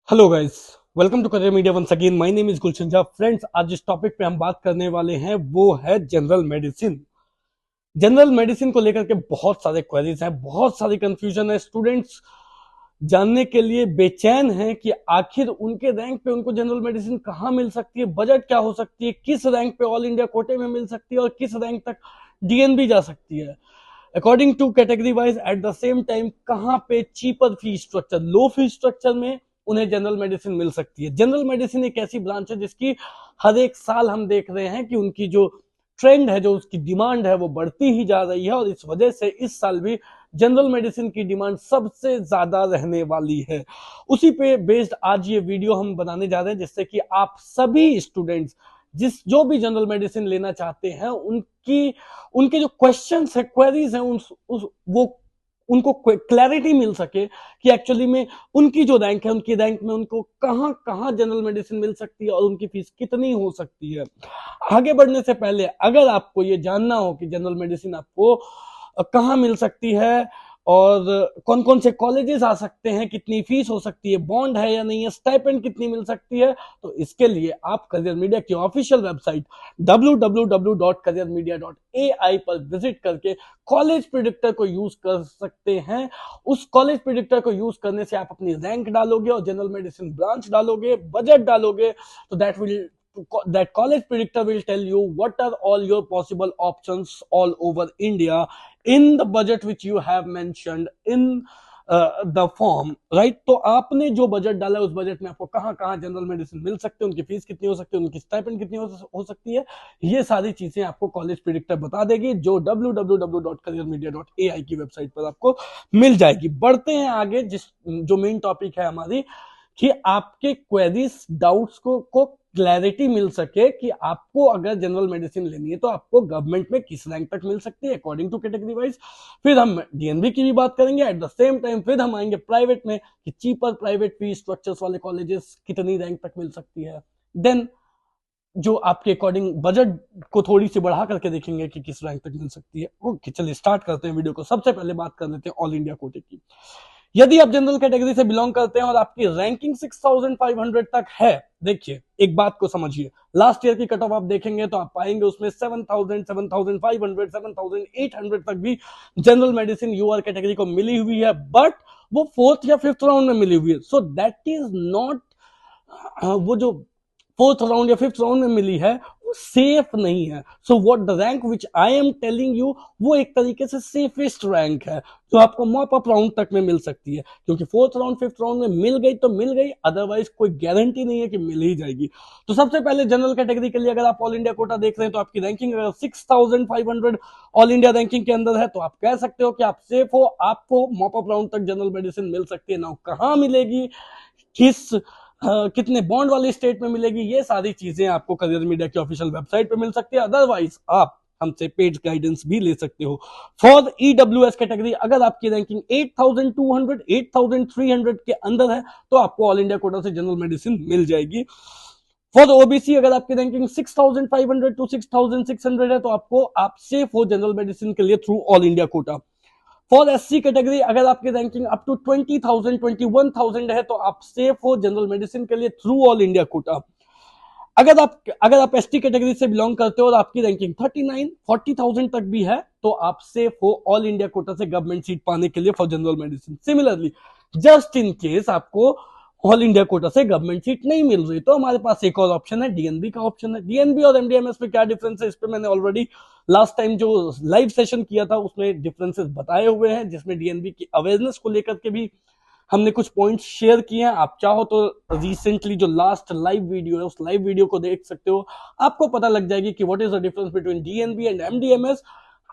Hello guys, welcome to career media once again. My name is Gulshan Jha. Friends, आज जिस topic पे हम बात करने वाले हैं वो है जनरल मेडिसिन। जनरल मेडिसिन को लेकर के बहुत सारे क्वेरीज हैं, बहुत सारी कंफ्यूजन है। स्टूडेंट्स जानने के लिए बेचैन हैं कि आखिर उनके रैंक पे उनको जनरल मेडिसिन कहाँ मिल सकती है, बजट क्या हो सकती है, किस रैंक पे ऑल इंडिया कोटे में मिल सकती है और किस रैंक तक डीएनबी जा सकती है according to category wise. At the same time कहाँ पे cheaper fee structure, low fee structure में उन्हें जनरल मेडिसिन मिल सकती है। जनरल मेडिसिन एक ऐसी ब्रांच है जिसकी हर एक साल हम देख रहे हैं कि उनकी जो ट्रेंड है, जो उसकी डिमांड है, वो बढ़ती ही जा रही है और इस वजह से इस साल भी जनरल मेडिसिन की डिमांड सबसे ज्यादा रहने वाली है। उसी पे बेस्ड आज ये वीडियो हम बनाने जा रहे हैं, जिससे कि आप सभी स्टूडेंट्स जो भी जनरल मेडिसिन लेना चाहते हैं उनके जो क्वेश्चंस है, क्वेरीज हैं, वो उनको क्लैरिटी मिल सके कि एक्चुअली में उनकी जो रैंक है, उनकी रैंक में उनको कहां कहां जनरल मेडिसिन मिल सकती है और उनकी फीस कितनी हो सकती है। आगे बढ़ने से पहले अगर आपको ये जानना हो कि जनरल मेडिसिन आपको कहाँ मिल सकती है और कौन कौन से कॉलेजेस आ सकते हैं, कितनी फीस हो सकती है, बॉन्ड है या नहीं है, स्टाइपेंड कितनी मिल सकती है, तो इसके लिए आप करियर मीडिया की ऑफिशियल वेबसाइट www.careermedia.ai पर विजिट करके कॉलेज प्रिडिक्टर को यूज कर सकते हैं। उस कॉलेज प्रिडिक्टर को यूज करने से आप अपनी रैंक डालोगे और जनरल मेडिसिन ब्रांच डालोगे, बजट डालोगे, तो that college predictor will tell you what are all your possible options all over India in the budget which you have mentioned in the form, right? तो आपने जो budget डाला है उस budget में आपको कहां कहां जनरल मेडिसिन मिल सकते हैं, उनकी फीस कितनी हो सकती है, उनकी स्टाइपेंड कितनी हो सकती है, ये सारी चीजें आपको कॉलेज प्रिडिक्टर बता देगी, जो www.careermedia.ai की वेबसाइट पर आपको मिल जाएगी। बढ़ते हैं आगे, जो मेन टॉपिक है हमारी, कि आपके क्वेरीज, डाउट्स को क्लैरिटी मिल सके कि आपको अगर जनरल मेडिसिन लेनी है तो आपको गवर्नमेंट में किस रैंक तक मिल सकती है अकॉर्डिंग टू कैटेगरी वाइज। फिर हम डीएनबी की भी बात करेंगे एट द सेम टाइम। फिर हम आएंगे प्राइवेट में कि चीपर प्राइवेट फी स्ट्रक्चर्स वाले कॉलेजेस कितनी रैंक तक मिल सकती है। देन जो आपके अकॉर्डिंग बजट को थोड़ी सी बढ़ा करके देखेंगे कि किस रैंक तक मिल सकती है। ओके, चलिए स्टार्ट करते हैं वीडियो को। सबसे पहले बात कर लेते हैं ऑल इंडिया कोटे की। यदि आप जनरल कैटेगरी से बिलोंग करते हैं और आपकी रैंकिंग 6500 तक है, देखिए एक बात को समझिए, लास्ट ईयर की कट ऑफ आप देखेंगे तो आप पाएंगे उसमें 7000, 7500, 7800 तक भी जनरल मेडिसिन यूआर कैटेगरी को मिली हुई है, बट वो फोर्थ या फिफ्थ राउंड में मिली हुई है। सो दैट इज नॉट, वो जो फोर्थ राउंड या फिफ्थ राउंड में मिली है वो सेफ नहीं है। So what the rank which I am telling you, वो एक तरीके से सेफेस्ट रैंक है जो आपको मॉप अप राउंड तक में मिल सकती है, क्योंकि फोर्थ राउंड फिफ्थ राउंड में मिल गई तो मिल गई, अदरवाइज कोई गारंटी नहीं है कि मिल ही जाएगी। तो सबसे पहले जनरल कैटेगरी के लिए अगर आप ऑल इंडिया कोटा देख रहे हैं तो आपकी रैंकिंग अगर 6500 ऑल इंडिया रैंकिंग के अंदर है तो आप कह सकते हो कि आप सेफ हो, आपको मॉप अप राउंड तक जनरल मेडिसिन मिल सकती है। ना कहां मिलेगी, किस कितने बॉन्ड वाली स्टेट में मिलेगी, ये सारी चीजें आपको करियर मीडिया की ऑफिशियल वेबसाइट पे मिल सकती है। अदरवाइज आप हमसे पेड गाइडेंस भी ले सकते हो। फॉर ईडब्ल्यूएस कैटेगरी अगर आपकी रैंकिंग 8200, 8300 के अंदर है तो आपको ऑल इंडिया कोटा से जनरल मेडिसिन मिल जाएगी। फॉर ओबीसी अगर आपकी रैंकिंग 6500 टू 6600 है तो आप सेफ हो जनरल मेडिसिन के लिए through all India quota. For SC category अगर आपकी रैंकिंग अप टू 20,000, 21,000 है तो आप सेफ हो जनरल मेडिसिन के लिए थ्रू ऑल इंडिया कोटा। अगर आप एसटी कैटेगरी से बिलोंग करते हो और आपकी रैंकिंग 39, 40,000 तक भी है तो आप सेफ हो ऑल इंडिया कोटा से गवर्नमेंट सीट पाने के लिए for general medicine. Similarly just in case आपको ऑल इंडिया कोटा से गवर्नमेंट सीट नहीं मिल रही तो हमारे पास एक और ऑप्शन है, डीएनबी का ऑप्शन है। डीएनबी और एमडीएमएस में क्या डिफरेंस है, इस पे मैंने ऑलरेडी लास्ट टाइम जो लाइव सेशन किया था उसमें डिफरेंसेस बताए हुए हैं, जिसमें डीएनबी की अवेयरनेस को लेकर के भी हमने कुछ पॉइंट्स शेयर किए हैं। आप चाहो तो रिसेंटली जो लास्ट लाइव वीडियो है उस लाइव वीडियो को देख सकते हो, आपको पता लग जाएगी कि what is the difference between DNB and MDMS.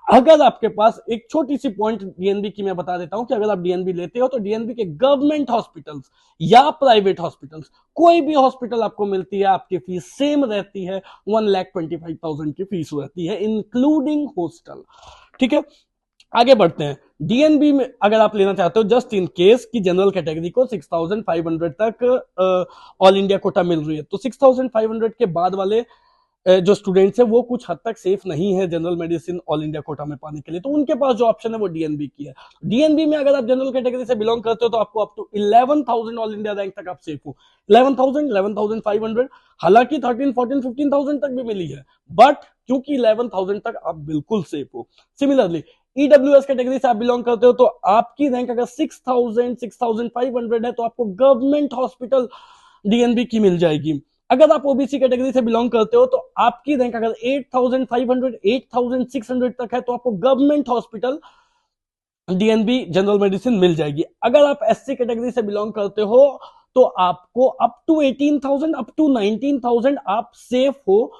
अगर आपके पास एक छोटी सी पॉइंट डीएनबी की मैं बता देता हूं कि अगर आप डीएनबी लेते हो तो डीएनबी के गवर्नमेंट हॉस्पिटल्स या प्राइवेट हॉस्पिटल्स, कोई भी हॉस्पिटल आपको मिलती है, आपकी फीस सेम रहती है, 1,25,000 की फीस रहती है इंक्लूडिंग हॉस्टल। ठीक है, आगे बढ़ते हैं। डीएनबी में अगर आप लेना चाहते हो जस्ट इन केस कि जनरल कैटेगरी को 6500 तक ऑल इंडिया कोटा मिल रही है, तो 6500 के बाद वाले जो स्टूडेंट्स है वो कुछ हद तक सेफ नहीं है general medicine all India quota में पाने के लिए, तो उनके पास जो ऑप्शन है वो डीएनबी की है। डीएनबी में अगर आप जनरल कैटेगरी से बिलोंग करते हो तो आपको up to 11,000 all India rank तक आप सेफ हो। 11,000, 11,500, हालांकि 13, 14, 15,000 तक भी मिली है, बट क्योंकि 11,000 तक आप बिल्कुल सेफ हो। सिमिलरली ईडब्ल्यूएस कैटेगरी से आप बिलोंग करते हो तो आपकी रैंक अगर 6,000, 6,500 है तो आपको गवर्नमेंट हॉस्पिटल डीएनबी की मिल जाएगी। अगर आप ओबीसी कैटेगरी से बिलोंग करते हो तो आपकी रैंक अगर 8,500, 8,600 तक है तो आपको government hospital DNB general medicine मिल जाएगी। अगर आप एससी कैटेगरी से बिलोंग करते हो तो आपको अप टू 18,000, अप टू 19,000 आप सेफ हो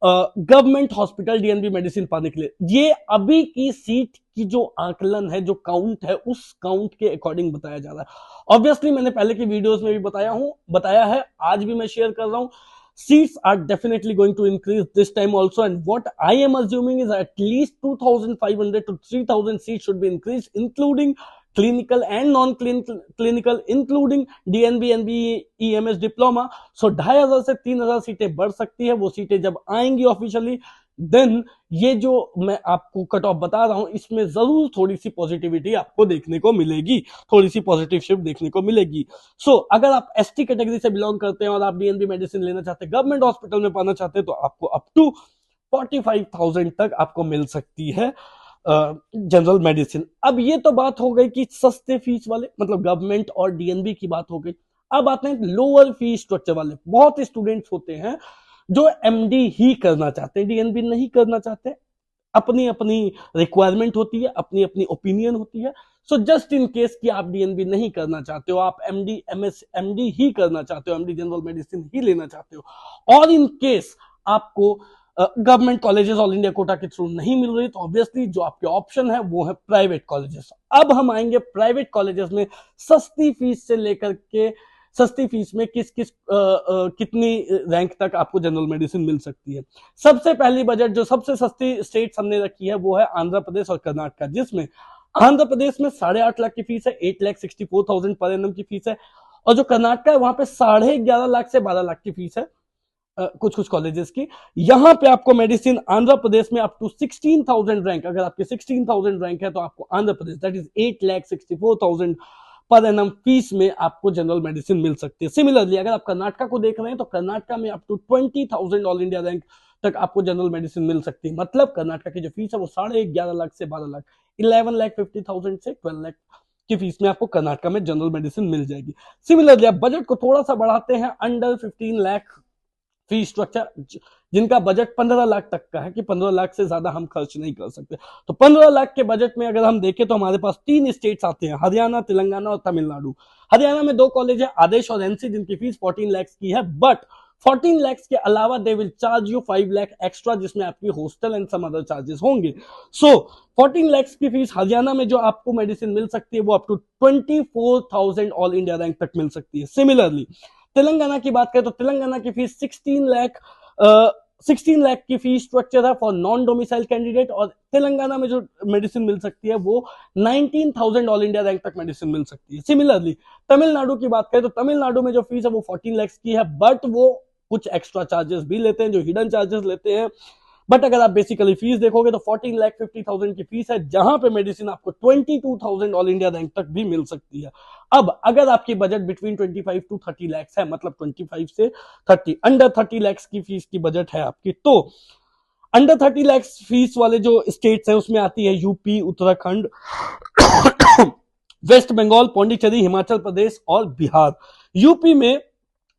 गवर्नमेंट हॉस्पिटल डीएनबी मेडिसिन पाने के लिए। ये अभी की सीट की जो आकलन है, जो काउंट है, उस काउंट के अकॉर्डिंग बताया जा रहा है। ऑब्वियसली मैंने पहले की वीडियोस में भी बताया है, आज भी मैं शेयर कर रहा हूं। Seats are definitely going to increase this time also, and what I am assuming is at least 2,500 to 3,000 seats should be increased, including clinical and non-clinical, including DNB, NBE, EMS diploma. So 2,500 से 3,000 सीटें बढ़ सकती है। वो सीटें जब आएंगी officially, then ये जो मैं आपको कट ऑफ बता रहा हूं इसमें जरूर थोड़ी सी पॉजिटिविटी आपको देखने को मिलेगी, थोड़ी सी पॉजिटिव शिफ्ट देखने को मिलेगी। सो अगर आप एसटी कैटेगरी से बिलोंग करते हैं और आप डीएनबी मेडिसिन लेना चाहते हैं, गवर्नमेंट हॉस्पिटल में पाना चाहते हैं, तो आपको अप टू 45,000 तक आपको मिल सकती है जनरल मेडिसिन। अब ये तो बात हो गई कि सस्ते फीस वाले, मतलब गवर्नमेंट और डीएनबी की बात हो गई। अब आते हैं लोअर फीस स्ट्रक्चर वाले। बहुत स्टूडेंट्स होते हैं जो एमडी ही करना चाहते हैं, डीएनबी नहीं करना चाहते। अपनी अपनी रिक्वायरमेंट होती है, अपनी अपनी ओपिनियन होती है। सो जस्ट इन केस कि आप डीएनबी नहीं करना चाहते हो, आप एमडी, एमएस, एमडी ही करना चाहते हो, एमडी जनरल मेडिसिन ही लेना चाहते हो, और इन केस आपको government colleges all India quota के थ्रू नहीं मिल रही, तो ऑब्वियसली जो आपके ऑप्शन है वो है प्राइवेट कॉलेजेस। अब हम आएंगे प्राइवेट कॉलेजेस में सस्ती फीस से लेकर के सस्ती फीस में कितनी रैंक तक आपको जनरल मेडिसिन मिल सकती है। सबसे पहली बजट जो सबसे सस्ती स्टेट्स हमने रखी है वो है आंध्र प्रदेश और कर्नाटका, जिसमें आंध्र प्रदेश में 8.5 लाख की फीस है, 8,64,000 पर एनम की फीस है, और जो कर्नाटका है वहां पे 11.5 लाख से 12 लाख की फीस है कुछ कुछ कॉलेजेस की। यहां पे आपको मेडिसिन आंध्र प्रदेश में अप टू 16,000 रैंक, अगर आपके 16,000 रैंक है तो आपको Andhra Pradesh that is 8,64,000 per annum fees में आपको जनरल मेडिसिन मिल सकती है। सिमिलरली अगर आप कर्नाटका को देख रहे हैं तो कर्नाटका में up to 20,000 all India rank तक आपको जनरल मेडिसिन मिल सकती है। मतलब कर्नाटका की जो फीस है वो 11.5 लाख से 12 लाख, 11,50,000 से 12 लाख की फीस में आपको कर्नाटका में जनरल मेडिसिन मिल जाएगी। सिमिलरली आप बजट को थोड़ा सा बढ़ाते हैं, अंडर 15 लाख फी स्ट्रक्चर, जिनका बजट 15 लाख तक का है कि 15 लाख से ज्यादा हम खर्च नहीं कर सकते, तो 15 लाख के बजट में अगर हम देखें तो हमारे पास 3 स्टेट्स आते हैं, हरियाणा, तेलंगाना और तमिलनाडु। हरियाणा में 2 कॉलेज है, आदेश और एनसी, जिनकी फीस 14 लाख की है, बट 14 लाख के अलावा they will charge you 5 lakh extra, जिसमें आपकी hostel and some other charges होंगे। सो 14 लाख की फीस हरियाणा में जो आपको मेडिसिन मिल सकती है वो up to 24,000 all India rank तक मिल सकती है। सिमिलरली तेलंगाना की बात करें तो तेलंगाना की फीस 16 लाख की फीस स्ट्रक्चर है फॉर नॉन डोमिसाइल कैंडिडेट, और तेलंगाना में जो मेडिसिन मिल सकती है वो 19,000 ऑल इंडिया रैंक तक मेडिसिन मिल सकती है। सिमिलरली तमिलनाडु की बात करें तो तमिलनाडु में जो फीस है वो 14 लाख की है, बट वो कुछ एक्स्ट्रा चार्जेस भी लेते हैं, जो हिडन चार्जेस लेते हैं। बट अगर आप बेसिकली फीस देखोगे तो 14,50,000 की फीस है, जहां पे मेडिसिन आपको 22,000 ऑल इंडिया रैंक तक भी मिल सकती है। अब अगर आपकी बजट बिटवीन 25 टू 30 लाख है, मतलब 25 से 30, अंडर 30 लाख की फीस की बजट है आपकी, तो अंडर 30 लाख फीस वाले जो स्टेट्स है उसमें आती है यूपी, उत्तराखंड, वेस्ट बंगाल, पौंडीचेरी, हिमाचल प्रदेश और बिहार। यूपी में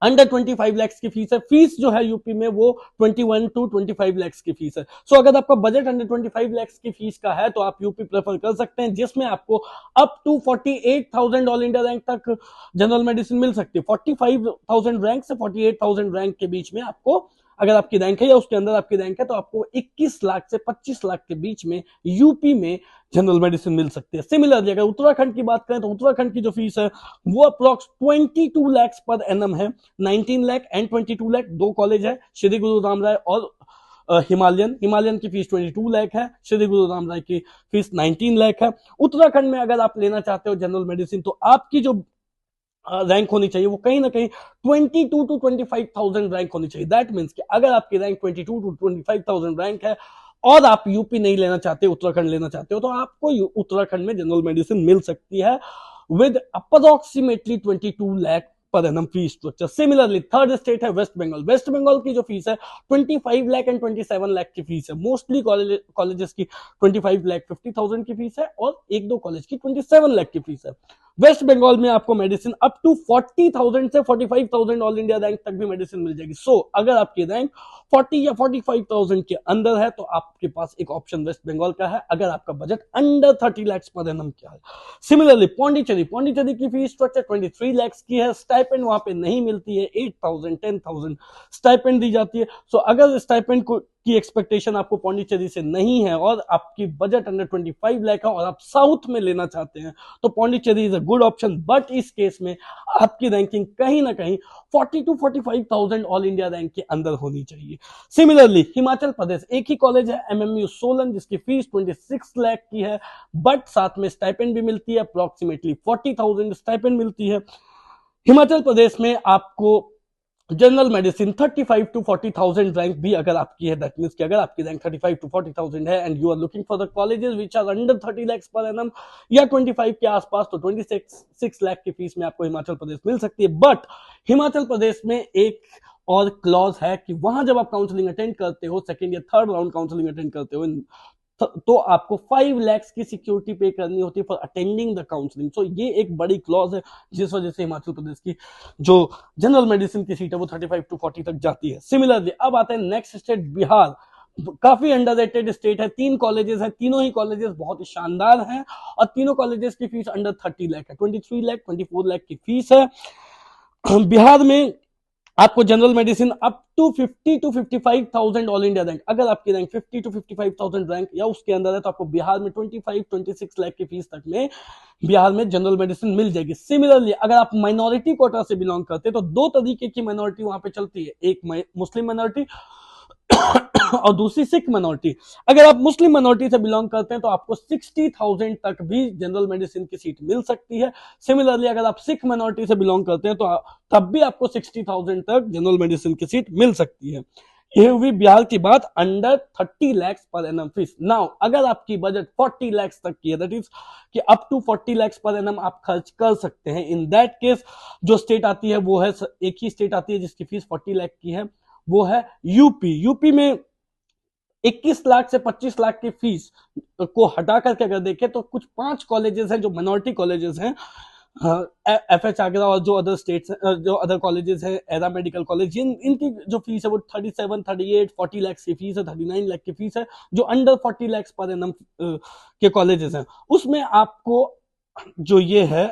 अंडर 25 लाख की फीस है, फीस जो है यूपी में वो 21 टू 25 लाख की फीस है। सो अगर आपका बजट अंडर 25 लाख की फीस का है तो आप यूपी प्रेफर कर सकते हैं, जिसमें आपको up to 48,000 all India rank तक जनरल मेडिसिन मिल सकती है। 45,000 रैंक से 48,000 रैंक के बीच में आपको, अगर आपकी रैंक है या उसके अंदर आपकी रैंक है, तो आपको 21 लाख से 25 लाख के बीच में यूपी में जनरल मेडिसिन मिल सकती है। सिमिलरली अगर उत्तराखंड की बात करें तो उत्तराखंड की जो फीस है वो अप्रोक्स 22 लाख पर एनम है, 19 लाख एंड 22 लाख। 2 कॉलेज है, श्री गुरु राम राय और हिमालयन की फीस 22 लाख है, श्री गुरु राम राय की फीस 19 लाख है। उत्तराखंड में अगर आप लेना चाहते हो जनरल मेडिसिन तो आपकी जो रैंक होनी चाहिए वो कहीं ना कहीं 22 to 25,000 रैंक होनी चाहिए। दैट मीन्स कि अगर आपकी रैंक 22 to 25,000 रैंक है और आप यूपी नहीं लेना चाहते, उत्तराखंड लेना चाहते हो, तो आपको उत्तराखंड में जनरल मेडिसिन मिल सकती है with approximately 22 lakh per annum fees structure. Similarly third state है वेस्ट बंगाल। वेस्ट बंगाल की जो फीस है 25 लाख एंड 27 लाख की फीस है। मोस्टली कॉलेजेस की 25 लाख 50,000 की फीस है और एक दो कॉलेज की 27 लाख की फीस है। वेस्ट बंगाल में आपको मेडिसिन अप टू 40,000 से 45,000 ऑल इंडिया रैंक तक भी मेडिसिन मिल जाएगी। सो अगर आपकी रैंक 40 या 45,000 के अंदर है तो आपके पास एक ऑप्शन वेस्ट बंगाल का है, अगर आपका budget under 30 lakh per annum क्या है। सिमिलरली पौंडीचेरी की फीस स्ट्रक्चर 23 लाख की है। स्टाइपेंड वहां पे नहीं मिलती है, 8,000 10,000 स्टाइपेंड दी जाती है। सो अगर स्टाइपेंड की एक्सपेक्टेशन आपको पौंडीचेरी से नहीं है और आपकी बजट अंडर 25 लाख है और आप साउथ में लेना चाहते हैं तो Pondicherry is a good option. But इस केस में आपकी रैंकिंग कहीं ना कहीं 40 to 45,000 ऑल इंडिया रैंक के अंदर होनी चाहिए। सिमिलरली हिमाचल प्रदेश, एक ही कॉलेज है एमएमयू सोलन जिसकी फीस 26 लाख की है, बट साथ में स्टाइपेंड भी मिलती है, अप्रोक्सीमेटली 40,000 स्टाइपेंड मिलती है। हिमाचल प्रदेश में आपको जनरल मेडिसिन 35 to 40,000 रैंक भी अगर आपकी है, दैट मींस कि अगर आपकी रैंक 35 to 40,000 है and you are looking for the colleges which are under 30 lakh per annum या 25 के आसपास, तो 26 लाख की फीस में आपको हिमाचल प्रदेश मिल सकती है। बट हिमाचल प्रदेश में एक और क्लॉज है कि वहां जब आप काउंसलिंग अटेंड करते हो, सेकंड या थर्ड राउंड काउंसलिंग अटेंड करते हो, तो आपको 5 लाख की सिक्योरिटी पे करनी होती है फॉर अटेंडिंग द काउंसलिंग। सो ये एक बड़ी क्लॉज है जिस वजह से हिमाचल प्रदेश की जो जनरल मेडिसिन की सीट है वो 35 to 40 तक जाती है। सिमिलरली अब आते हैं नेक्स्ट स्टेट बिहार। काफी अंडररेटेड स्टेट है, 3 कॉलेजेस हैं, तीनों ही कॉलेजेस बहुत ही शानदार हैं और तीनों कॉलेजेस की फीस अंडर 30 लाख है। 23 लाख 24 लाख की फीस है। बिहार में आपको general medicine up to 50 to 55,000 all India rank, अगर आपकी रैंक 50 to 55,000 रैंक या उसके अंदर है तो आपको बिहार में 25-26 लाख की फीस तक में बिहार में जनरल मेडिसिन मिल जाएगी। सिमिलरली अगर आप माइनॉरिटी कोटा से बिलोंग करते हैं तो दो तरीके की माइनॉरिटी वहां पे चलती है, एक मुस्लिम माइनॉरिटी और दूसरी सिख माइनॉरिटी। अगर आप मुस्लिम माइनॉरिटी से बिलोंग करते हैं तो आपको 60,000 तक भी जनरल मेडिसिन की सीट मिल सकती है। सिमिलरली अगर आप सिख माइनॉरिटी से बिलोंग करते हैं तो तब भी आपको 60,000 तक जनरल मेडिसिन की सीट मिल सकती है। ये हुई बिहार की बात under 30 lakh per annum fees. Now अगर आपकी बजट 40 लाख तक की है, दैट इज कि up to 40 lakh per annum आप खर्च कर सकते हैं, इन दैट केस जो स्टेट आती है वो है, एक ही स्टेट आती है जिसकी फीस 40 लाख की है, वो है यूपी। यूपी में 21 लाख से 25 लाख की फीस को हटा करके अगर देखें तो कुछ 5 कॉलेजेस हैं जो माइनॉरिटी कॉलेजेस हैं, एफएच आगरा और जो अदर स्टेट्स जो अदर कॉलेजेस हैं, एरा मेडिकल कॉलेज, इनकी जो फीस है वो 37 38 40 लाख की फीस है, 39 लाख की फीस है। जो अंडर 40 लाख पर एनम के कॉलेजेस हैं उसमें आपको जो ये है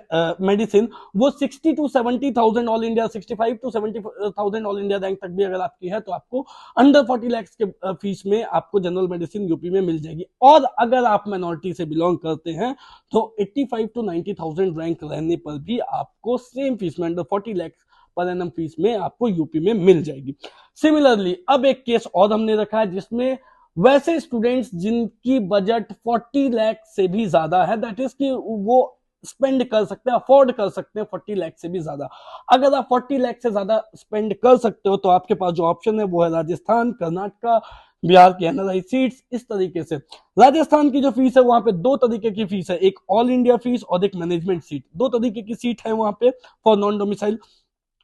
मेडिसिन वो 60 to 70,000 all India, 65 to 70,000 all India rank तक भी अगर आपकी है तो आपको अंडर 40 लाख के फीस में आपको जनरल मेडिसिन यूपी में मिल जाएगी। और अगर आप माइनॉरिटी से बिलोंग करते हैं तो 85 to 90,000 रैंक रहने पर भी आपको सेम फीस में under 40 lakh per annum fees में आपको यूपी में मिल जाएगी। सिमिलरली अब एक केस और हमने रखा है जिसमें वैसे स्टूडेंट्स जिनकी बजट 40 लाख से भी ज्यादा है, दैट इज कि वो स्पेंड कर सकते हैं, अफोर्ड कर सकते हैं 40 लाख से भी ज्यादा। अगर आप 40 लाख से ज्यादा स्पेंड कर सकते हो तो आपके पास जो ऑप्शन है वो है राजस्थान, कर्नाटका, बिहार की एनआरआई सीट्स। इस तरीके से राजस्थान की जो फीस है वहां पे दो तरीके की फीस है, एक ऑल इंडिया फीस और एक मैनेजमेंट सीट। दो तरीके की सीट है वहां पे for non domicile.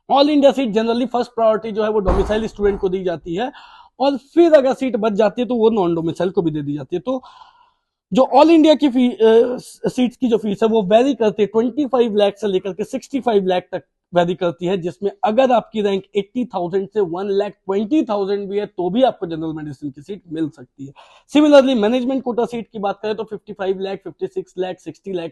All India seat generally first priority जो है वो डोमिसाइल स्टूडेंट को दी जाती है और फिर अगर सीट बच जाती है तो वो नॉन डोमिसाइल को भी दे दी जाती है। तो जो ऑल इंडिया की सीट्स की जो फीस है वो वेरी करती है 25 लाख से लेकर के 65 लाख तक वेरी करती है, जिसमें अगर आपकी रैंक 80,000 से 1,20,000 भी है तो भी आपको जनरल मेडिसिन की सीट मिल सकती है। सिमिलरली मैनेजमेंट कोटा सीट की बात करें तो 55 लाख 56 लाख 60 लाख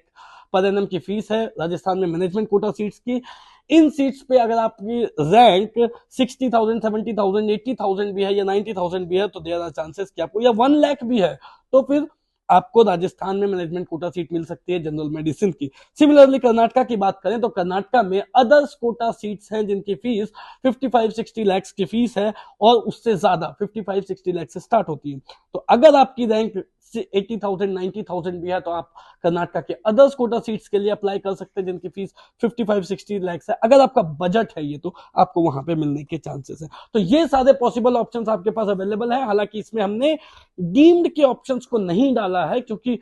पर एनम की फीस है राजस्थान में मैनेजमेंट कोटा सीट्स की। इन सीट्स पे अगर आपकी रैंक 60,000 70,000 80,000 भी है या 90,000 भी है तो देयर आर चांसेस कि आपको, या 1 लाख भी है तो फिर आपको राजस्थान में मैनेजमेंट कोटा सीट मिल सकती है जनरल मेडिसिन की। सिमिलरली कर्नाटका की बात करें तो कर्नाटका में अदर्स कोटा सीट्स हैं जिनकी फीस 55-60 लाख की फीस है और उससे ज्यादा 55-60 लाख से स्टार्ट होती है। तो अगर आपकी रैंक 80,000 90,000 भी है तो आप कर्नाटका के अदर्स कोटा सीट्स के लिए अप्लाई कर सकते हैं जिनकी फीस 55-60 लाख है। अगर आपका बजट है ये तो आपको वहां पे मिलने के चांसेस है। तो ये सारे पॉसिबल ऑप्शंस आपके पास अवेलेबल है। हालांकि इसमें हमने डीम्ड के ऑप्शंस को नहीं डाला है क्योंकि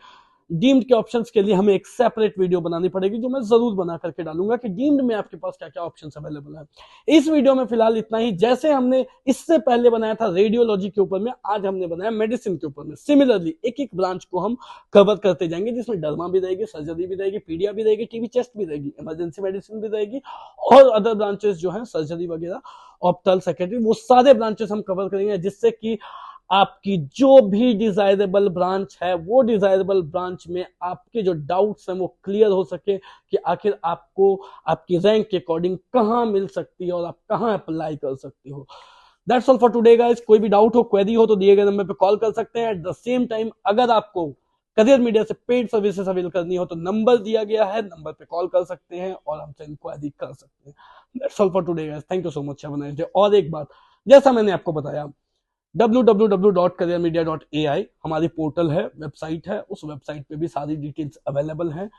डीम्ड के ऑप्शंस के लिए हमें एक सेपरेट वीडियो बनानी पड़ेगी जो मैं जरूर बना करके डालूंगा कि डीम्ड में आपके पास क्या क्या ऑप्शंस अवेलेबल है। इस वीडियो में फिलहाल इतना ही। जैसे हमने इससे पहले बनाया था रेडियोलॉजी के ऊपर में, आज हमने बनाया मेडिसिन के ऊपर में। सिमिलरली एक एक ब्रांच को हम कवर करते जाएंगे जिसमें डर्मा भी रहेगी, सर्जरी भी रहेगी, पीडिया भी रहेगी, टीबी चेस्ट भी रहेगी, इमरजेंसी मेडिसिन भी रहेगी और अदर ब्रांचेस जो है सर्जरी वगैरह, ऑप्टल, सेक्रेटरी, वो सारे ब्रांचेस हम कवर करेंगे जिससे कि आपकी जो भी डिजायरेबल ब्रांच है वो डिजायरेबल ब्रांच में आपके जो डाउट्स हैं वो क्लियर हो सके कि आखिर आपको आपकी रैंक के अकॉर्डिंग कहां मिल सकती है और आप कहां अप्लाई कर सकते हो। That's all for today guys. कोई भी डाउट हो, क्वेरी हो तो दिए गए नंबर पे कॉल कर सकते हैं। एट द सेम टाइम अगर आपको करियर मीडिया से पेड सर्विसेज अवेल करनी हो तो नंबर दिया गया है, नंबर पे कॉल कर सकते हैं और हमसे इंक्वायरी कर सकते हैं। That's all for today guys. Thank you so much. Have a nice day. और एक बात, जैसा मैंने आपको बताया, www.careermedia.ai हमारी पोर्टल है, वेबसाइट है। उस वेबसाइट पे भी सारी डिटेल्स अवेलेबल हैं।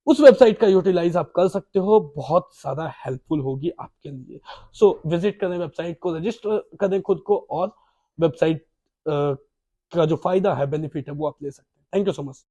उस वेबसाइट का यूटिलाइज आप कर सकते हो, बहुत ज्यादा हेल्पफुल होगी आपके लिए। सो विजिट करें वेबसाइट को, रजिस्टर करें खुद को और वेबसाइट का जो फायदा है, बेनिफिट है वो आप ले सकते हैं। Thank you so much.